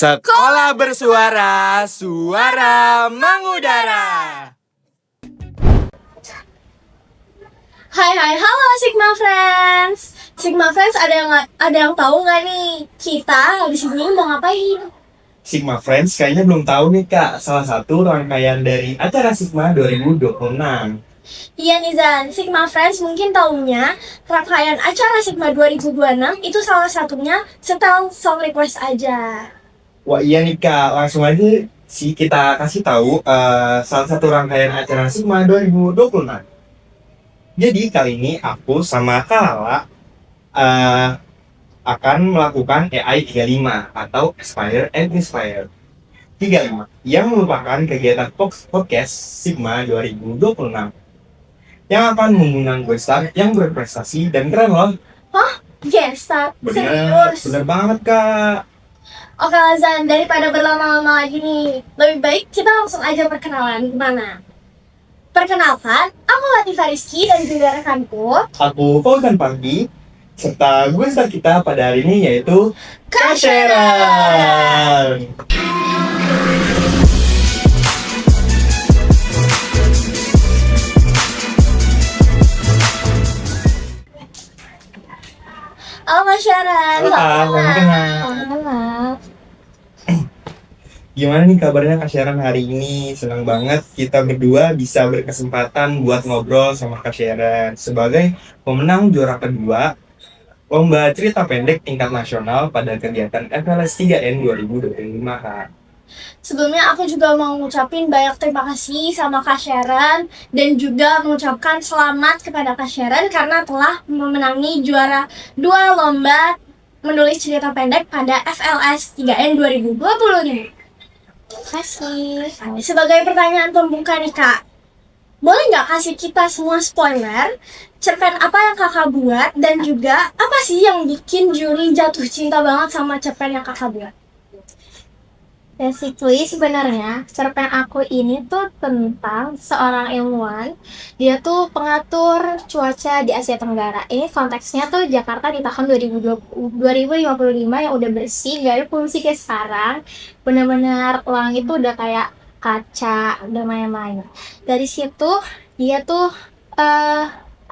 Sekolah bersuara, suara mengudara. Hai, halo Sigma Friends. Sigma Friends ada yang tahu nggak nih kita habis ini mau ngapain? Sigma Friends kayaknya belum tahu nih Kak, salah satu rangkaian dari acara Sigma 2026. Iya nih Zan, Sigma Friends mungkin taunya rangkaian acara Sigma 2026 itu salah satunya setel song request aja. Wah iya nih Kak, langsung aja sih kita kasih tahu salah satu rangkaian acara Sigma 2026. Jadi kali ini aku sama Kak Lala akan melakukan AI 35 atau Aspire and Inspire 35 yang merupakan kegiatan podcast Sigma 2026 yang akan mengundang guest yang berprestasi dan keren loh. Hah? Gestar? Serius? Bener banget Kak. Oke lah Zan, daripada berlama-lama lagi nih, lebih baik kita langsung aja perkenalan. Gimana? Perkenalkan, aku Latifah Rizky dan juga rekanku Aku Fauzan Pagi serta guest kita pada hari ini yaitu Kak Sharon. Halo Mas Sharon. Halo, Halo. Gimana nih kabarnya Kak Sharon hari ini? Senang banget kita berdua bisa berkesempatan buat ngobrol sama Kak Sharon sebagai pemenang juara kedua Lomba Cerita Pendek Tingkat Nasional pada kegiatan FLS 3N 2025 Kak. Sebelumnya aku juga mau ngucapin banyak terima kasih sama Kak Sharon dan juga mengucapkan selamat kepada Kak Sharon karena telah memenangi juara 2 lomba menulis cerita pendek pada FLS 3N 2020 nih. Terima kasih. Sebagai pertanyaan pembuka nih Kak, boleh nggak kasih kita semua spoiler cerpen apa yang kakak buat dan juga apa sih yang bikin juri jatuh cinta banget sama cerpen yang kakak buat? Basically sebenarnya cerpen aku ini tuh tentang seorang ilmuwan. Dia tuh pengatur cuaca di Asia Tenggara. Ini konteksnya tuh Jakarta di tahun 2055 yang udah bersih, gak ada polusi kayak sekarang. Benar-benar langit tuh udah kayak kaca dan lain-lain. Dari situ dia tuh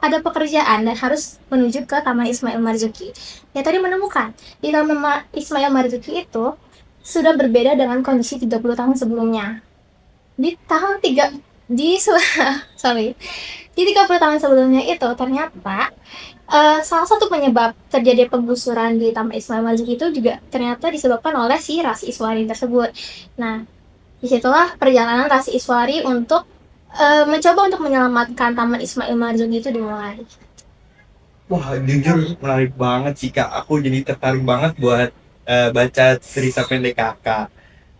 ada pekerjaan dan harus menuju ke Taman Ismail Marzuki. Dia tadi menemukan di Taman Ismail Marzuki itu sudah berbeda dengan kondisi 30 tahun sebelumnya. Di tahun 3 di sorry. Di 30 tahun sebelumnya itu ternyata salah satu penyebab terjadi penggusuran di Taman Ismail Marzuki itu juga ternyata disebabkan oleh si Rasi Iswari tersebut. Nah, disitulah perjalanan Rasi Iswari untuk mencoba untuk menyelamatkan Taman Ismail Marzuki itu dimulai. Wah jujur menarik banget sih Kak, aku jadi tertarik banget buat baca cerita pendek kakak.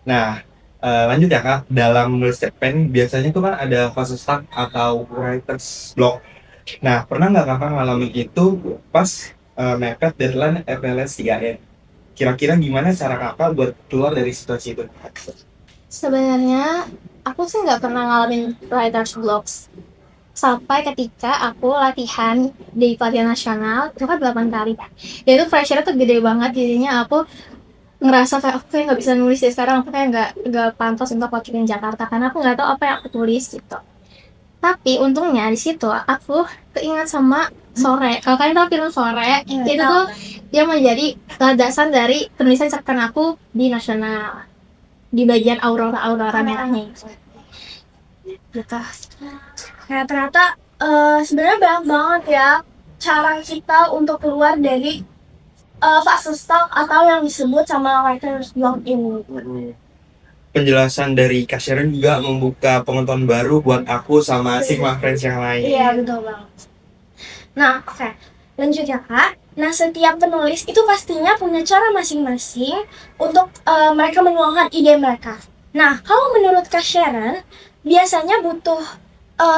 Nah, lanjut ya Kak, dalam menulis cerpen biasanya tuh kan ada fase stuck atau writer's block. Nah, pernah nggak kakak ngalamin itu pas mepet deadline FLS 3N? Kira-kira gimana cara kakak buat keluar dari situasi itu? Sebenarnya aku sih nggak pernah ngalamin writer's blocks sampai ketika aku latihan di pelatihan nasional itu kan 8 kali kan. Dan itu pressure tuh gede banget, jadinya aku ngerasa kayak aku kayak nggak bisa nulis ya sekarang, aku kayak nggak pantas untuk wakilin Jakarta karena aku nggak tahu apa yang aku tulis gitu. Tapi untungnya di situ aku keingat sama Sore. Kalau kalian tahu film Sore, itu tuh dia menjadi landasan dari penulisan cerpen aku di nasional di bagian aurora merahnya gitu. Kayak ternyata sebenarnya banyak banget ya cara kita untuk keluar dari fase stuck atau yang disebut sama writer's block ini. Penjelasan dari Kak Sharon juga membuka penonton baru buat aku sama Sigma Friends yang lain. Iya betul banget. Nah oke, lanjut ya Kak. Nah setiap penulis itu pastinya punya cara masing-masing untuk mereka menuangkan ide mereka. Nah kalau menurut Kak Sharon biasanya butuh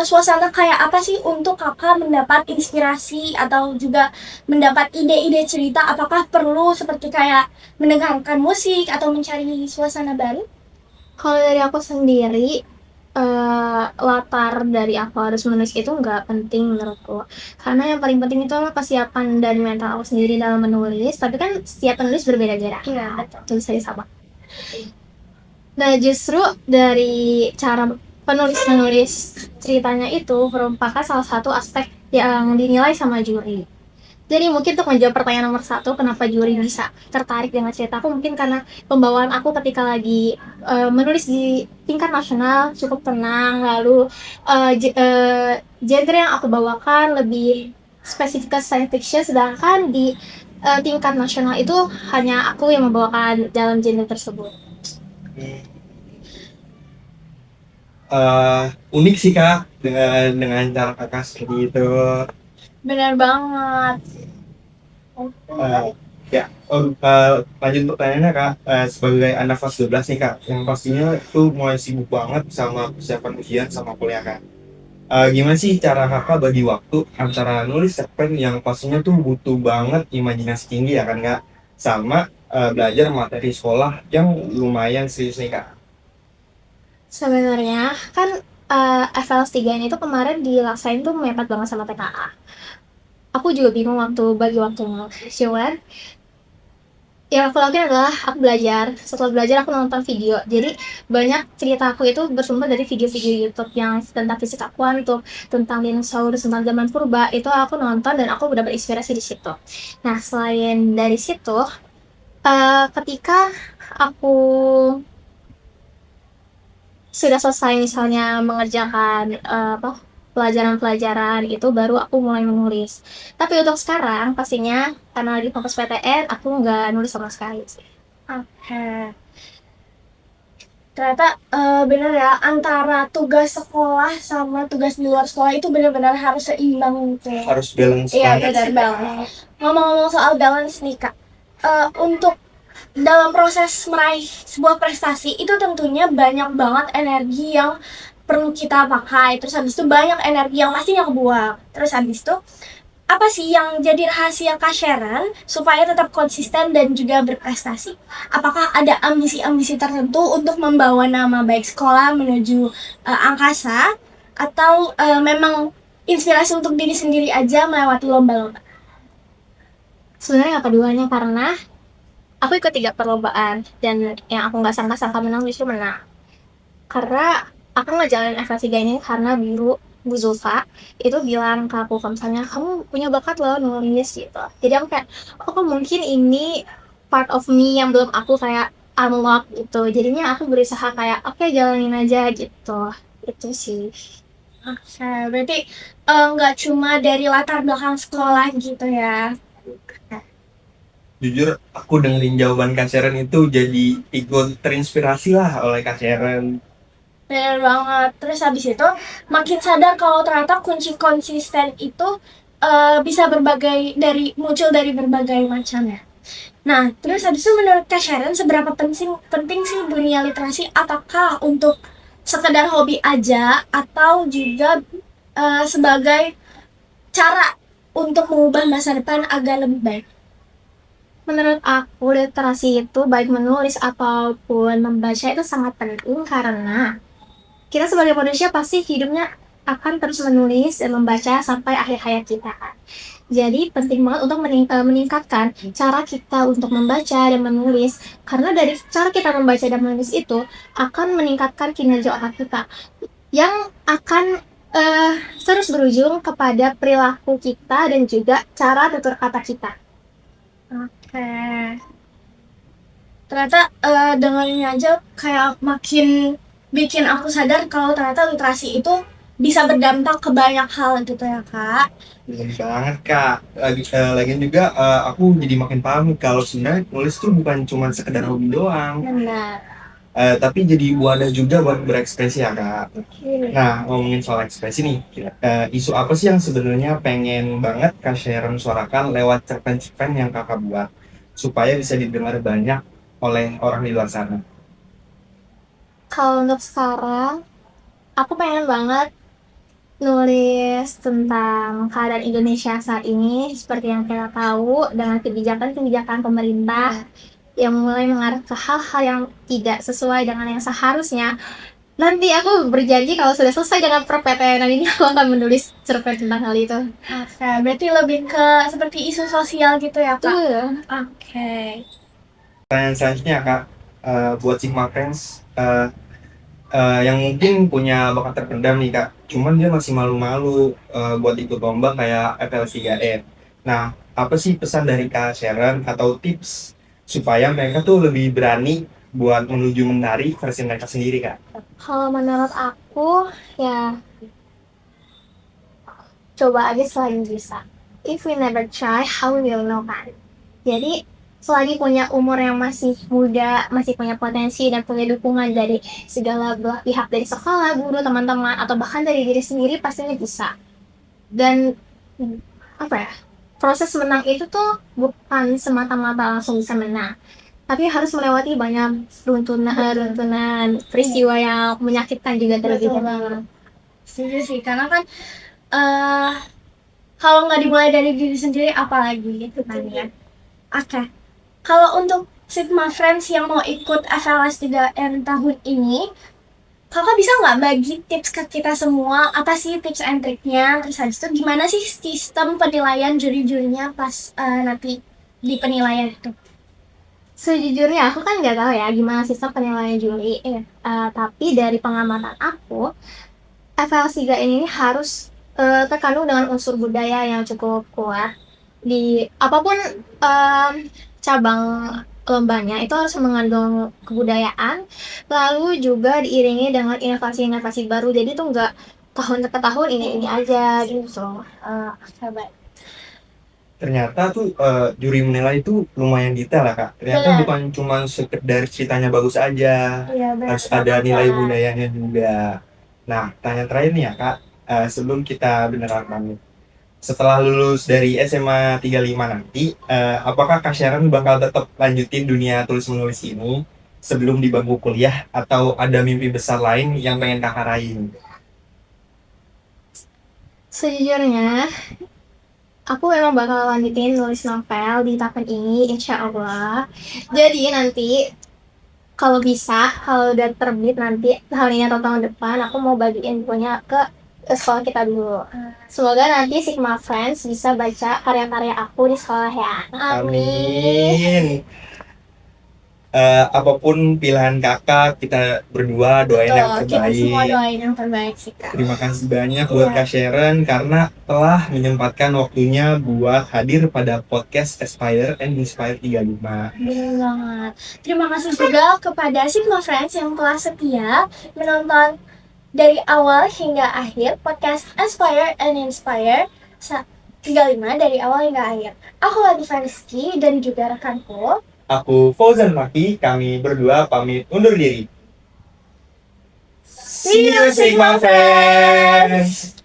suasana kayak apa sih untuk kakak mendapat inspirasi atau juga mendapat ide-ide cerita? Apakah perlu seperti kayak mendengarkan musik atau mencari suasana baru? Kalau dari aku sendiri, latar dari aku harus menulis itu nggak penting menurutku. Karena yang paling penting itu adalah kesiapan dan mental aku sendiri dalam menulis. Tapi kan setiap penulis berbeda-beda. Iya, betul. Tulis saya sama. Nah, justru dari cara penulis ceritanya itu merupakan salah satu aspek yang dinilai sama juri. Jadi mungkin untuk menjawab pertanyaan nomor satu, kenapa juri bisa tertarik dengan ceritaku, mungkin karena pembawaan aku ketika lagi menulis di tingkat nasional cukup tenang, lalu genre yang aku bawakan lebih spesifik ke science fiction, sedangkan di tingkat nasional itu hanya aku yang membawakan dalam genre tersebut. Unik sih kak dengan cara kakak seperti itu. Benar banget. Eh, ya, lanjut pertanyaannya kak. Sebagai anak kelas 12 nih kak, yang pastinya tuh mulai sibuk banget sama persiapan ujian sama kuliah kan. Gimana sih cara kakak bagi waktu antara nulis cerpen yang pastinya tuh butuh banget imajinasi tinggi ya kan kak, sama belajar materi sekolah yang lumayan serius nih kak? Sebenarnya kan FLS 3 ini tuh kemarin dilaksain tuh mepet banget sama TKA. Aku juga bingung waktu bagi waktunya. Cuman yang aku lakuin adalah aku belajar. Setelah belajar aku nonton video. Jadi banyak cerita aku itu bersumber dari video-video YouTube yang tentang fisika kuantum, tentang dinosaurus, tentang zaman purba. Itu aku nonton dan aku udah berinspirasi di situ. Nah, selain dari situ, ketika aku sudah selesai misalnya mengerjakan pelajaran-pelajaran itu, baru aku mulai menulis. Tapi untuk sekarang pastinya karena di fokus PTN aku nggak nulis sama sekali sih. Oke. Ternyata bener ya, antara tugas sekolah sama tugas di luar sekolah itu benar-benar harus seimbang gitu. Harus balance Iya, banget benar sih, Kak. banget. Ngomong-ngomong soal balance nih kak, untuk dalam proses meraih sebuah prestasi itu tentunya banyak banget energi yang perlu kita pakai. Terus habis itu banyak energi yang pastinya kebuang. Terus habis itu apa sih yang jadi rahasia Kak Sharon supaya tetap konsisten dan juga berprestasi? Apakah ada ambisi-ambisi tertentu untuk membawa nama baik sekolah menuju angkasa, atau memang inspirasi untuk diri sendiri aja melewati lomba-lomba? Sebenarnya nggak keduanya, karena aku ikut 3 perlombaan dan yang aku nggak sangka-sangka menang justru menang. Karena aku ngejalanin FL3 ini karena Bu Zulfa itu bilang ke aku kalau misalnya kamu punya bakat loh nulis gitu. Jadi aku kayak, oh mungkin ini part of me yang belum aku kayak unlock gitu. Jadinya aku berusaha kayak oke, jalanin aja gitu. Itu sih. Oke, berarti nggak cuma dari latar belakang sekolah gitu ya? Jujur aku dengerin jawaban Kak Sharon itu jadi ikut terinspirasi lah oleh Kak Sharon. Bener banget. Terus habis itu makin sadar kalau ternyata kunci konsisten itu bisa muncul dari berbagai macam ya. Nah, terus habis itu menurut Kak Sharon seberapa penting sih dunia literasi? Apakah untuk sekedar hobi aja atau juga sebagai cara untuk mengubah masa depan agar lebih baik? Menurut aku literasi itu baik menulis ataupun membaca itu sangat penting, karena kita sebagai manusia pasti hidupnya akan terus menulis dan membaca sampai akhir hayat kita. Jadi penting banget untuk meningkatkan cara kita untuk membaca dan menulis, karena dari cara kita membaca dan menulis itu akan meningkatkan kinerja otak kita yang akan terus berujung kepada perilaku kita dan juga cara tutur kata kita. Oke. Ternyata dengan ini aja kayak makin bikin aku sadar kalau ternyata literasi itu bisa berdampak ke banyak hal gitu ya kak. Bener banget kak. Lagian juga aku jadi makin paham kalau sebenarnya nulis tuh bukan cuma sekedar hobi doang, Benar. tapi jadi wadah juga buat berekspresi ya kak. Nah, ngomongin soal ekspresi nih, isu apa sih yang sebenarnya pengen banget Kak Sharon suarakan lewat cerpen-cerpen yang kakak buat supaya bisa didengar banyak oleh orang di luar sana? Kalau untuk sekarang, aku pengen banget nulis tentang keadaan Indonesia saat ini, seperti yang kita tahu dengan kebijakan-kebijakan pemerintah yang mulai mengarah ke hal-hal yang tidak sesuai dengan yang seharusnya. Nanti aku berjanji kalau sudah selesai dengan perptn ini, aku akan menulis cerpen tentang hal itu. Oke, berarti lebih ke seperti isu sosial gitu ya kak. Tuh. Oke. Pertanyaan selanjutnya kak, buat Sigma Friends yang mungkin punya bakat terpendam nih Kak, cuman dia masih malu-malu buat ikut lomba kayak FL3N. Nah, apa sih pesan dari Kak Sharon atau tips supaya mereka tuh lebih berani buat menuju menari versi mereka sendiri Kak? Kalau menurut aku ya coba aja selagi bisa. If we never try, how we will know kan. Jadi selagi punya umur yang masih muda, masih punya potensi dan punya dukungan dari segala belah pihak dari sekolah, guru, teman-teman, atau bahkan dari diri sendiri pastinya bisa. Dan apa ya? Proses menang itu tuh bukan semata-mata langsung bisa menang, tapi harus melewati banyak runtunan peristiwa yang menyakitkan juga terlebih Betul dahulu. banget. Setuju sih, karena kan eh kalau nggak dimulai dari diri sendiri, apalagi gitu kan ya. Oke, kalau untuk Sigma Friends yang mau ikut FLS 3N tahun ini, kakak bisa nggak bagi tips ke kita semua? Apa sih tips and triknya? Terus habis itu gimana sih sistem penilaian juri-jurinya pas nanti di penilaian itu? Sejujurnya aku kan nggak tahu ya gimana sistem penilaian juri, tapi dari pengamatan aku, FL3 ini harus terkandung dengan unsur budaya yang cukup kuat di apapun cabang lombanya itu harus mengandung kebudayaan, lalu juga diiringi dengan inovasi-inovasi baru. Jadi tuh nggak tahun ke tahun ini aja gitu. Coba. Ternyata tuh juri menilai itu lumayan detail ya Kak. Ternyata Benar. bukan cuma sekedar ceritanya bagus aja, Iya, benar harus ada banget, nilai Kak. budayanya juga. Nah, tanya terakhir nih ya Kak, sebelum kita beneran pamit. Setelah lulus dari SMA 35 nanti, apakah Kak Sharon bakal tetap lanjutin dunia tulis menulis ini sebelum di bangku kuliah atau ada mimpi besar lain yang pengen Kakak raih? Sejujurnya aku memang bakal lanjutin nulis novel di tahun ini, insya Allah. Jadi nanti kalau bisa, kalau udah terbit nanti tahun ini atau tahun depan, aku mau bagiin bukunya ke sekolah kita dulu. Semoga nanti Sigma Friends bisa baca karya-karya aku di sekolah ya. Amin. Apapun pilihan kakak, kita berdua doain yang Betul, kita semua terbaik. doain yang terbaik sih, Kak. Terima kasih banyak buat Iya. Kak Sharon karena telah menyempatkan waktunya buat hadir pada podcast Aspire and Inspire 35. Bener banget. Terima kasih juga kepada Sigma Friends yang telah setia menonton dari awal hingga akhir podcast Aspire and Inspire 35 dari awal hingga akhir. Aku Latifah Rizky dan juga rekanku. Aku Fauzan Maki, kami berdua pamit undur diri. See you Sigma Friends!